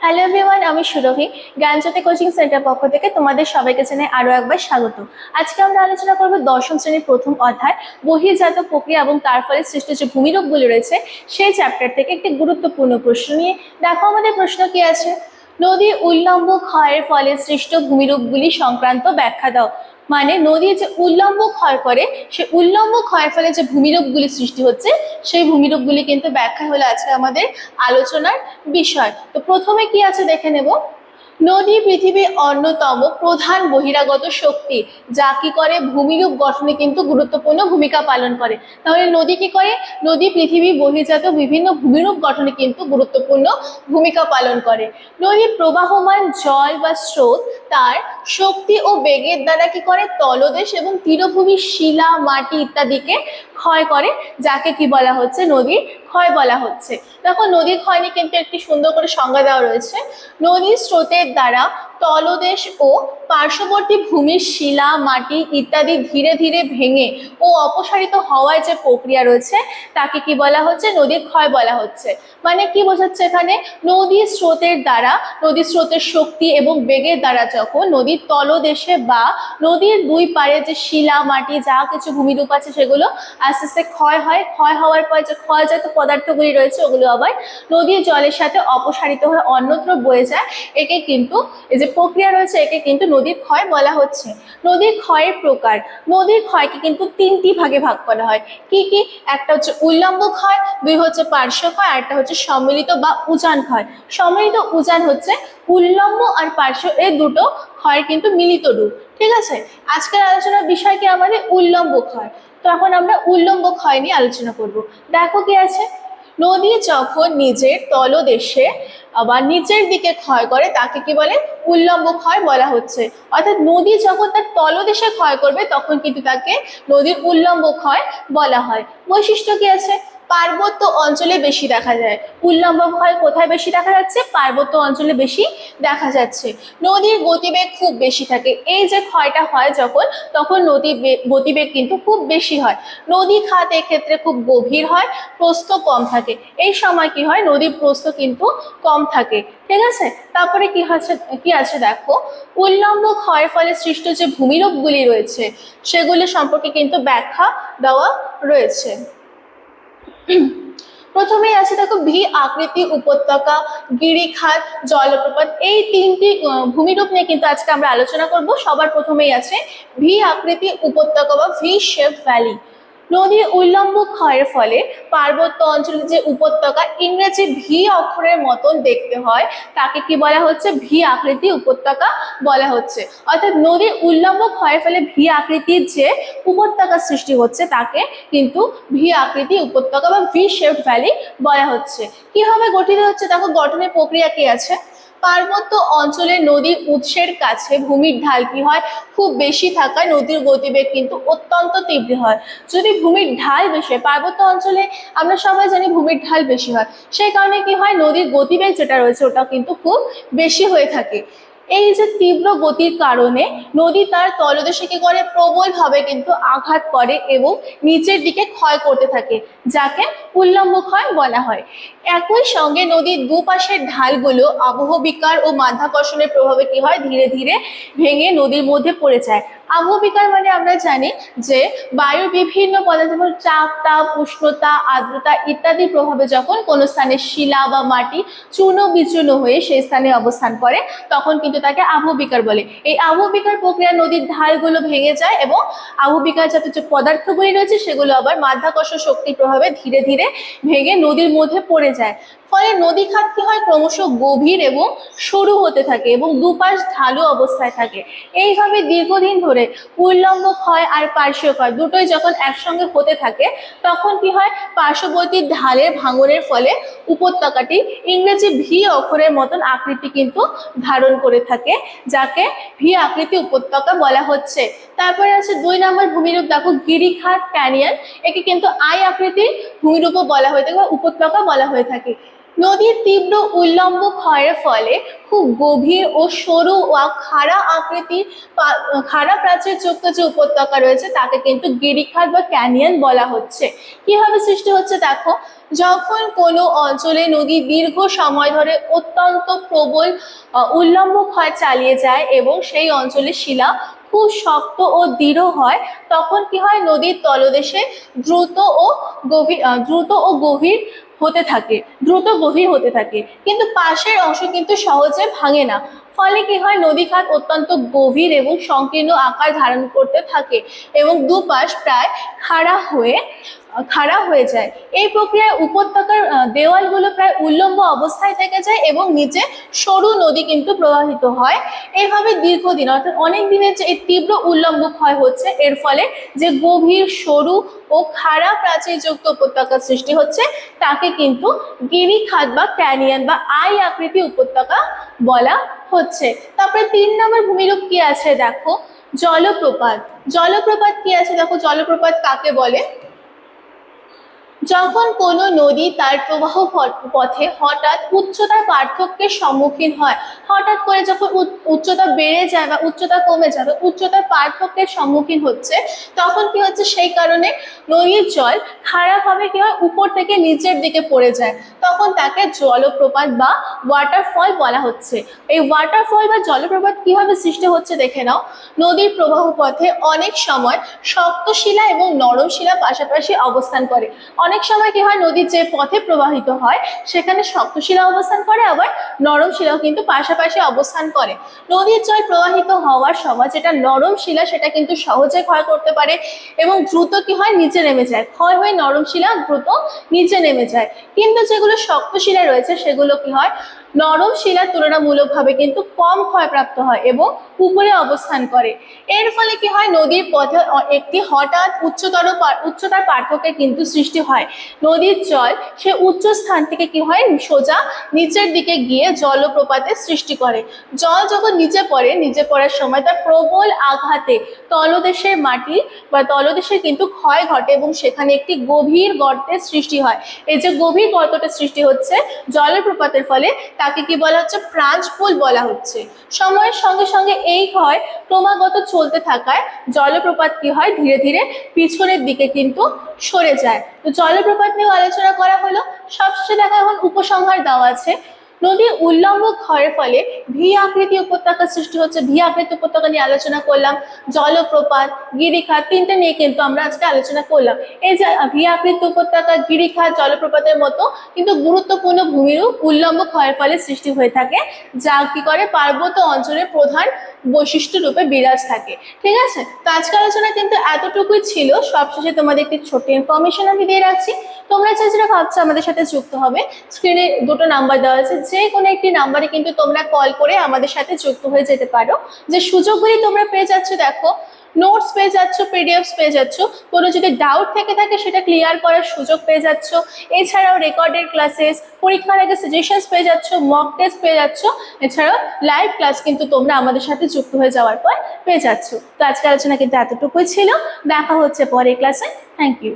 Hello everyone, আমি সুরভি। জ্ঞানজ্যোতি coaching centre পক্ষ থেকে তোমাদের সবাইকে জানাই আরও একবার স্বাগত। আজকে আমরা আলোচনা করব দশম শ্রেণীর প্রথম অধ্যায় বহির্জাত প্রক্রিয়া এবং তার ফলে সৃষ্ট যে ভূমিরূপগুলি রয়েছে সেই চ্যাপ্টার থেকে একটি গুরুত্বপূর্ণ প্রশ্ন নিয়ে। দেখো আমাদের প্রশ্ন কি আছে, নদীর উল্লম্ব ক্ষয়ের ফলে সৃষ্ট ভূমিরূপগুলি সংক্রান্ত ব্যাখ্যা দাও। মানে নদীর যে উল্লম্ব ক্ষয় করে সেই উল্লম্ব ক্ষয়ের ফলে যে ভূমিরূপগুলি সৃষ্টি হচ্ছে সেই ভূমিরূপগুলি কিন্তু ব্যাখ্যা হলো আজকে আমাদের আলোচনার বিষয়। তো প্রথমে কি আছে দেখে নেব। নদী পৃথিবীর অন্যতম প্রধান বহিরাগত শক্তি, যা কি করে ভূমিরূপ গঠনে কিন্তু গুরুত্বপূর্ণ ভূমিকা পালন করে। তাহলে নদী কি করে? নদী পৃথিবীর বহির্জাত বিভিন্ন ভূমিরূপ গঠনে কিন্তু গুরুত্বপূর্ণ ভূমিকা পালন করে। নদীর প্রবাহমান জল বা স্রোত তার শক্তি ও বেগের দ্বারা কি করে তলদেশ এবং তীরভূমির শিলা, মাটি ইত্যাদিকে ক্ষয় করে, যাকে কি বলা হচ্ছে? নদীর ক্ষয় বলা হচ্ছে। দেখো নদীর ক্ষয় নিয়ে কিন্তু একটি সুন্দর করে সংজ্ঞা দেওয়া রয়েছে। নদীর স্রোতের দ্বারা তলদেশ ও পার্শ্ববর্তী ভূমির শিলা, মাটি ইত্যাদি ধীরে ধীরে ভেঙে ও অপসারিত হওয়ার যে প্রক্রিয়া রয়েছে তাকে কি বলা হচ্ছে? নদীর ক্ষয় বলা হচ্ছে। মানে কি বোঝাচ্ছে এখানে? নদীর স্রোতের দ্বারা, নদীর স্রোতের শক্তি এবং বেগের দ্বারা যখন নদীর তলদেশে বা নদীর দুই পাড়ে যে শিলা, মাটি যা কিছু ভূমিরূপ আছে সেগুলো আস্তে আস্তে ক্ষয় হয়, ক্ষয় হওয়ার পর যে ক্ষয়জাত পদার্থগুলি রয়েছে ওগুলো আবার নদীর জলের সাথে অপসারিত হয়ে অন্যত্র বয়ে যায়। একে কিন্তু এই যে প্রক্রিয়া রয়েছে একে কিন্তু নদীর ক্ষয় বলা হচ্ছে। নদীর ক্ষয়ের প্রকার, নদীর ক্ষয়কে কিন্তু তিনটি ভাগে ভাগ করা হয়। কি কি? একটা হচ্ছে উল্লম্ব ক্ষয়, দুই হচ্ছে পার্শ্ব ক্ষয়, আর একটা হচ্ছে সম্মিলিত বা উজান ক্ষয়। সম্মিলিত উজান হচ্ছে উল্লম্ব আর পার্শ্ব এই দুটো ক্ষয়ের কিন্তু মিলিত রূপ। ঠিক আছে, আজকের আলোচনার বিষয় কি আমাদের উল্লম্ব ক্ষয়। তো এখন আমরা উল্লম্ব ক্ষয় নিয়ে আলোচনা করব। দেখো কি আছে, নদী যখন নিজের তলদেশে বা নিচের দিকে ক্ষয় করে তাকে কি বলে? উল্লম্ব ক্ষয় বলা হচ্ছে। অর্থাৎ নদী যখন তার তলদেশে ক্ষয় করবে তখন কিন্তু তাকে নদীর উল্লম্ব ক্ষয় বলা হয়। বৈশিষ্ট্য কি আছে? পার্বত্য অঞ্চলে বেশি দেখা যায়। উল্লম্ব ক্ষয় কোথায় বেশি দেখা যাচ্ছে? পার্বত্য অঞ্চলে বেশি দেখা যাচ্ছে। নদীর গতিবেগ খুব বেশি থাকে। এই যে ক্ষয়টা হয় যখন, তখন নদীর গতিবেগ কিন্তু খুব বেশি হয়। নদী খাত এক্ষেত্রে খুব গভীর হয়, প্রস্থ কম থাকে। এই সময় কি হয়? নদীর প্রস্থ কিন্তু কম থাকে। ঠিক আছে, তারপরে কি আছে দেখো, উল্লম্ব ক্ষয়ের ফলে সৃষ্ট যে ভূমিরূপগুলি রয়েছে সেগুলি সম্পর্কে কিন্তু ব্যাখ্যা দেওয়া রয়েছে। প্রথমেই আছে দেখো ভি আকৃতি উপত্যকা, গিরিখাত, জলপ্রপাত। এই তিনটি ভূমিরূপ নিয়ে কিন্তু আজকে আমরা আলোচনা করব। সবার প্রথমেই আছে ভি আকৃতি উপত্যকা বা ভি শেপ ভ্যালি। নদীর উল্লম্ব ক্ষয়ের ফলে পার্বত্য অঞ্চলের যে উপত্যকা ইংরেজি ভি অক্ষরের মতন দেখতে হয় তাকে কি বলা হচ্ছে? ভি আকৃতি উপত্যকা বলা হচ্ছে। অর্থাৎ নদীর উল্লম্ব ক্ষয়ের ফলে ভি আকৃতির যে উপত্যকা সৃষ্টি হচ্ছে তাকে কিন্তু ভি আকৃতি উপত্যকা বা ভি শেপ ভ্যালি বলা হচ্ছে। কিভাবে গঠিত হচ্ছে দেখো, গঠনের প্রক্রিয়া কি আছে। পার্বত্য অঞ্চলে নদীর উৎসের কাছে ভূমির ঢাল কি হয়? খুব বেশি থাকায় নদীর গতিবেগ কিন্তু অত্যন্ত তীব্র হয়। যদি ভূমির ঢাল বেশি হয়, পার্বত্য অঞ্চলে আমরা সবাই জানি ভূমির ঢাল বেশি হয়, সেই কারণে কি হয়? নদীর গতিবেগ যেটা রয়েছে ওটা কিন্তু খুব বেশি হয়ে থাকে। এই যে তীব্র গতির কারণে নদী তার তলদেশে কি করে? প্রবলভাবে কিন্তু আঘাত করে এবং নিচের দিকে ক্ষয় করতে থাকে, যাকে উল্লম্ব ক্ষয় বলা হয়। একই সঙ্গে নদীর দুপাশের ঢালগুলো আবহবিকার ও মাধ্যাকর্ষণের প্রভাবে কি হয়? ধীরে ধীরে ভেঙে নদীর মধ্যে পড়ে যায়। আবহবিকার মানে আমরা জানি যে বায়ুর বিভিন্ন পদার্থ যেমন চাপ, তাপ, উষ্ণতা, আর্দ্রতা ইত্যাদির প্রভাবে যখন কোনো স্থানে শিলা বা মাটি চূর্ণ বিচূর্ণ হয়ে সেই স্থানে অবস্থান করে তখন কিন্তু তাকে আবহবিকার বলে। এই আবহবিকার প্রক্রিয়া নদীর ঢালগুলো ভেঙে যায় এবং আবহবিকার যাতে যে পদার্থগুলি রয়েছে সেগুলো আবার মাধ্যাকর্ষণ শক্তির প্রভাবে ধীরে ধীরে ভেঙে নদীর মধ্যে পড়ে যায়। ফলে নদী খাত কি হয়? ক্রমশ গভীর এবং সরু হতে থাকে এবং দুপাশ ঢালু অবস্থায় থাকে। এইভাবে দীর্ঘদিন ধরে উল্লম্ব ক্ষয় আর পার্শ্বীয় ক্ষয় দুটোই যখন একসঙ্গে হতে থাকে তখন কি হয়? পার্শ্ববর্তী ঢালের ভাঙনের ফলে উপত্যকাটি ইংরেজি ভি অক্ষরের মতন আকৃতি কিন্তু ধারণ করে থাকে, যাকে ভি আকৃতি উপত্যকা বলা হচ্ছে। তারপরে আছে 2 নম্বর ভূমিরূপ দেখো, গিরিখাত ক্যানিয়ন। একে কিন্তু আই আকৃতির ভূমিরূপও বলা হয়ে থাকে বা উপত্যকা বলা হয়ে থাকে। নদীর তীব্র উল্লম্ব ক্ষয়ের ফলে খুব গভীর ও সরু ও খাড়া আকৃতির খাড়া প্রাচীরযুক্ত যে উপত্যকা রয়েছে তাকে কিন্তু গিরিখাত বা ক্যানিয়ন বলা হচ্ছে। কিভাবে সৃষ্টি হচ্ছে দেখো, যখন কোনো অঞ্চলে নদী দীর্ঘ সময় ধরে অত্যন্ত প্রবল উল্লম্ব ক্ষয় চালিয়ে যায় এবং সেই অঞ্চলের শিলা খুব শক্ত ও দৃঢ় হয়, তখন কি হয়, নদীর তলদেশে দ্রুত ও গভীর হতে থাকে, কিন্তু পাশের অংশ কিন্তু সহজে ভাঙে না। ফলে কি হয়, নদীখাত অত্যন্ত গভীর এবং সংকীর্ণ আকার ধারণ করতে থাকে এবং দুপাশ প্রায় খাড়া হয়ে যায়। এই প্রক্রিয়ায় উপত্যকার দেওয়ালগুলো প্রায় উল্লম্ব অবস্থায় থেকে যায় এবং নিচে সরু নদী কিন্তু প্রবাহিত হয়। এইভাবে দীর্ঘদিন অর্থাৎ অনেক দিনের যে এই তীব্র উল্লম্ব ক্ষয় হচ্ছে, এর ফলে যে গভীর সরু ও খাড়া প্রাচীরযুক্ত উপত্যকা সৃষ্টি হচ্ছে তাকে কিন্তু গিরিখাত বা ক্যানিয়ন বা আই আকৃতি উপত্যকা বলা হচ্ছে। তারপরে 3 নম্বর ভূমিরূপ কি আছে দেখো, জলপ্রপাত। জলপ্রপাত কি আছে দেখো, জলপ্রপাত কাকে বলে? যখন কোনো নদী তার প্রবাহ পথে হঠাৎ উচ্চতার পার্থক্যের সম্মুখীন হয়, হঠাৎ করে যখন উচ্চতা বেড়ে যায় বা উচ্চতা কমে যায় বা উচ্চতার পার্থক্যের সম্মুখীন হচ্ছে, তখন কি হচ্ছে, সেই কারণে নদীর জল খাড়াভাবে কি হয়, উপর থেকে নিচের দিকে পড়ে যায়, তখন তাকে জলপ্রপাত বা ওয়াটারফল বলা হচ্ছে। এই ওয়াটারফল বা জলপ্রপাত কিভাবে সৃষ্টি হচ্ছে দেখে নাও। নদীর প্রবাহ পথে অনেক সময় শক্ত শিলা এবং নরম শিলা পাশাপাশি অবস্থান করে। অনেক সময় কি হয়, নদীর যে পথে প্রবাহিত হয় সেখানে শক্ত শিলা অবস্থান করে, আবার নরম শিলাও কিন্তু পাশাপাশি অবস্থান করে। নদীর জল প্রবাহিত হওয়ার সময় যেটা নরম শিলা সেটা কিন্তু সহজে ক্ষয় করতে পারে এবং দ্রুত কি হয়, নিচে নেমে যায়, ক্ষয় হয়ে নরম শিলা দ্রুত নিচে নেমে যায়। কিন্তু যেগুলো শক্ত শিলা রয়েছে সেগুলো কি হয়, নরম শিলা তুলনামূলকভাবে কিন্তু কম ক্ষয়প্রাপ্ত হয় এবং উপরে অবস্থান করে। এর ফলে কি হয়, নদীর পথে একটি হঠাৎ উচ্চতার পার্থক্যে কিন্তু সৃষ্টি হয়। নদীর জল সে উচ্চ স্থান থেকে কি হয়, সোজা নিচের দিকে গিয়ে জলপ্রপাতের সৃষ্টি করে। জল যখন নিচে পড়ার সময় তার প্রবল আঘাতে তলদেশের মাটি বা তলদেশের কিন্তু ক্ষয় ঘটে এবং সেখানে একটি গভীর গর্তের সৃষ্টি হয়। এই যে গভীর গর্তটা সৃষ্টি হচ্ছে জলপ্রপাতের ফলে, তাকে কি বলা হচ্ছে, প্রাঞ্চ পুল বলা হচ্ছে। সময়ের সঙ্গে সঙ্গে এই ক্ষয় ক্রমাগত চলতে থাকায় জলপ্রপাত কি হয়, ধীরে ধীরে পিছনের দিকে কিন্তু সরে যায়। তো জলপ্রপাত নিয়ে আলোচনা করা হলো। সবশেষে দেখা এখন উপসংহার দেওয়া আছে। নদীর উল্লম্ব ক্ষয়ের ফলে ভি আকৃতি উপত্যকা সৃষ্টি হচ্ছে। ভি আকৃতি উপত্যকা নিয়ে আলোচনা করলাম, জলপ্রপাত, গিরিখাত, তিনটে নিয়ে কিন্তু আমরা আজকে আলোচনা করলাম। এই যে ভি আকৃতি উপত্যকা, গিরিখাত, জলপ্রপাতের মতো কিন্তু গুরুত্বপূর্ণ ভূমিরূপ উল্লম্ব ক্ষয়ের ফলে সৃষ্টি হয়ে থাকে, যা কি করে পার্বত্য অঞ্চলের প্রধান বৈশিষ্ট্য রূপে বিরাজ থাকে। ঠিক আছে, তো আজকের আলোচনা কিন্তু এতটুকুই ছিল। সবশেষে তোমাদের একটি ছোট্ট ইনফরমেশন আমি দিয়ে রাখছি। তোমরা যেটা ভাবছো আমাদের সাথে যুক্ত হবে, স্ক্রিনে 2টো নাম্বার দেওয়া আছে, যে কোনো একটি নাম্বারে কিন্তু তোমরা কল করে আমাদের সাথে যুক্ত হয়ে যেতে পারো। যে সুযোগগুলি তোমরা পেয়ে যাচ্ছ দেখো, নোটস পেয়ে যাচ্ছ, পিডিএফস পেয়ে যাচ্ছ, কোনো যদি ডাউট থেকে থাকে সেটা ক্লিয়ার করার সুযোগ পেয়ে যাচ্ছ। এছাড়াও রেকর্ডেড ক্লাসেস, পরীক্ষার আগে সাজেশনস পেয়ে যাচ্ছ, মক টেস্ট পেয়ে যাচ্ছ। এছাড়াও লাইভ ক্লাস কিন্তু তোমরা আমাদের সাথে যুক্ত হয়ে যাওয়ার পর পেয়ে যাচ্ছ। তো আজকের আলোচনা কিন্তু এতটুকুই ছিল। দেখা হচ্ছে পরের ক্লাসে। Thank you.